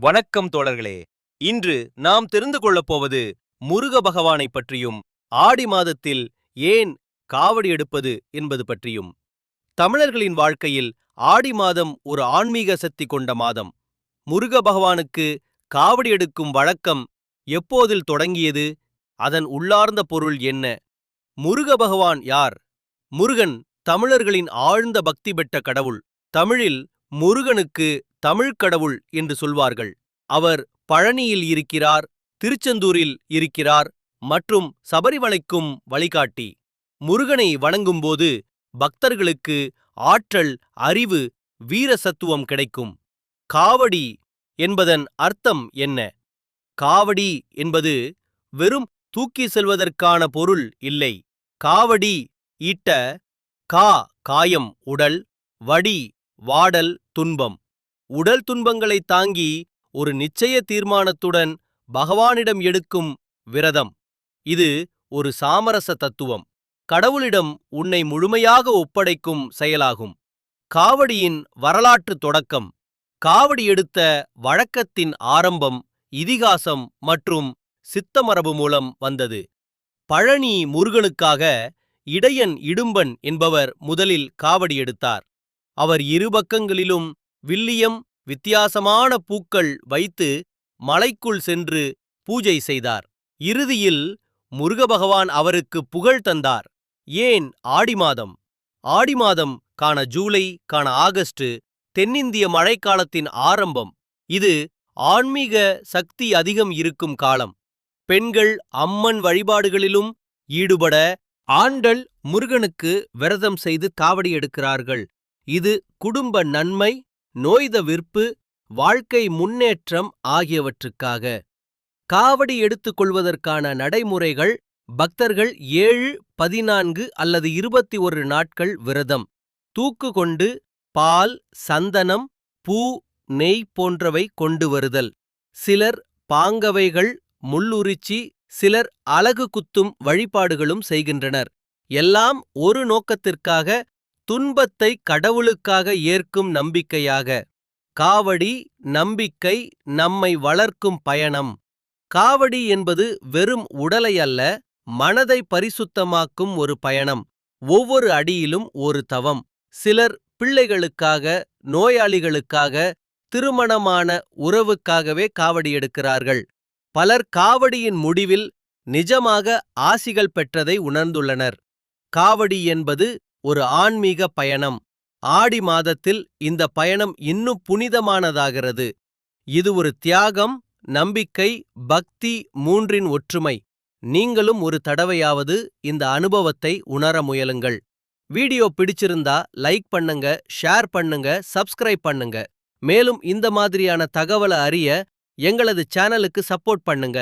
வணக்கம் தோழர்களே. இன்று நாம் தெரிந்து கொள்ளப் போவது முருக பகவானை பற்றியும் ஆடி மாதத்தில் ஏன் காவடி எடுப்பது என்பது பற்றியும். தமிழர்களின் வாழ்க்கையில் ஆடி மாதம் ஒரு ஆன்மீக சக்தி கொண்ட மாதம். முருக பகவானுக்கு காவடி எடுக்கும் வழக்கம் எப்போதில் தொடங்கியது? அதன் உள்ளார்ந்த பொருள் என்ன? முருக பகவான் யார்? முருகன் தமிழர்களின் ஆழ்ந்த பக்தி பெற்ற கடவுள். தமிழில் முருகனுக்கு தமிழ்க் கடவுள் என்று சொல்வார்கள். அவர் பழனியில் இருக்கிறார், திருச்செந்தூரில் இருக்கிறார் மற்றும் சபரிமலைக்கும் வழிகாட்டி. முருகனை வணங்கும்போது பக்தர்களுக்கு ஆற்றல், அறிவு, வீர சத்துவம் கிடைக்கும். காவடி என்பதன் அர்த்தம் என்ன? காவடி என்பது வெறும் தூக்கி செல்வதற்கான பொருள் இல்லை. காவடி ஈட்ட காயம் உடல், வடி வாடல் துன்பம். உடல் துன்பங்களை தாங்கி ஒரு நிச்சய தீர்மானத்துடன் பகவானிடம் எடுக்கும் விரதம். இது ஒரு சாமரச தத்துவம். கடவுளிடம் உன்னை முழுமையாக ஒப்படைக்கும் செயலாகும். காவடியின் வரலாற்று தொடக்கம். காவடி எடுத்த வழக்கத்தின் ஆரம்பம் இதிகாசம் மற்றும் சித்தமரபு மூலம் வந்தது. பழனி முருகனுக்காக இடையன் இடும்பன் என்பவர் முதலில் காவடி எடுத்தார். அவர் இரு பக்கங்களிலும் வில்லியம் வித்தியாசமான பூக்கள் வைத்து மலைக்குள் சென்று பூஜை செய்தார். இறுதியில் முருக பகவான் அவருக்கு புகழ் தந்தார். ஏன் ஆடி மாதம்? ஆடி மாதம் காண ஜூலை, காண ஆகஸ்ட் தென்னிந்திய மழைக்காலத்தின் ஆரம்பம். இது ஆன்மீக சக்தி அதிகம் இருக்கும் காலம். பெண்கள் அம்மன் வழிபாடுகளிலும் ஈடுபட ஆண்கள் முருகனுக்கு விரதம் செய்து காவடி எடுக்கிறார்கள். இது குடும்ப நன்மை, நோய் தவிர்ப்பு, வாழ்க்கை முன்னேற்றம் ஆகியவற்றுக்காக. காவடி எடுத்துக் கொள்வதற்கான நடைமுறைகள். பக்தர்கள் 7, 14 அல்லது 21 நாட்கள் விரதம். தூக்கு கொண்டு பால், சந்தனம், பூ, நெய் போன்றவை கொண்டு வருதல். சிலர் பாங்கவைகள், முள்ளுரிச்சி, சிலர் அலகு குத்தும் வழிபாடுகளும் செய்கின்றனர். எல்லாம் ஒரு நோக்கத்திற்காக, துன்பத்தை கடவுளுக்காக ஏற்கும் நம்பிக்கையாக. காவடி நம்பிக்கை, நம்மை வளர்க்கும் பயணம். காவடி என்பது வெறும் உடலை அல்ல, மனதை பரிசுத்தமாக்கும் ஒரு பயணம். ஒவ்வொரு அடியிலும் ஒரு தவம். சிலர் பிள்ளைகளுக்காக, நோயாளிகளுக்காக, திருமணமான உறவுக்காகவே காவடி எடுக்கிறார்கள். பலர் காவடியின் முடிவில் நிஜமாக ஆசிகள் பெற்றதை உணர்ந்துள்ளனர். காவடி என்பது ஒரு ஆன்மீக பயணம். ஆடி மாதத்தில் இந்த பயணம் இன்னும் புனிதமானதாகிறது. இது ஒரு தியாகம், நம்பிக்கை, பக்தி மூன்றின் ஒற்றுமை. நீங்களும் ஒரு தடவையாவது இந்த அனுபவத்தை உணர முயலுங்கள். வீடியோ பிடிச்சிருந்தா லைக் பண்ணுங்க, ஷேர் பண்ணுங்க, சப்ஸ்கிரைப் பண்ணுங்க. மேலும் இந்த மாதிரியான தகவலை அறிய எங்களது சேனலுக்கு சப்போர்ட் பண்ணுங்க.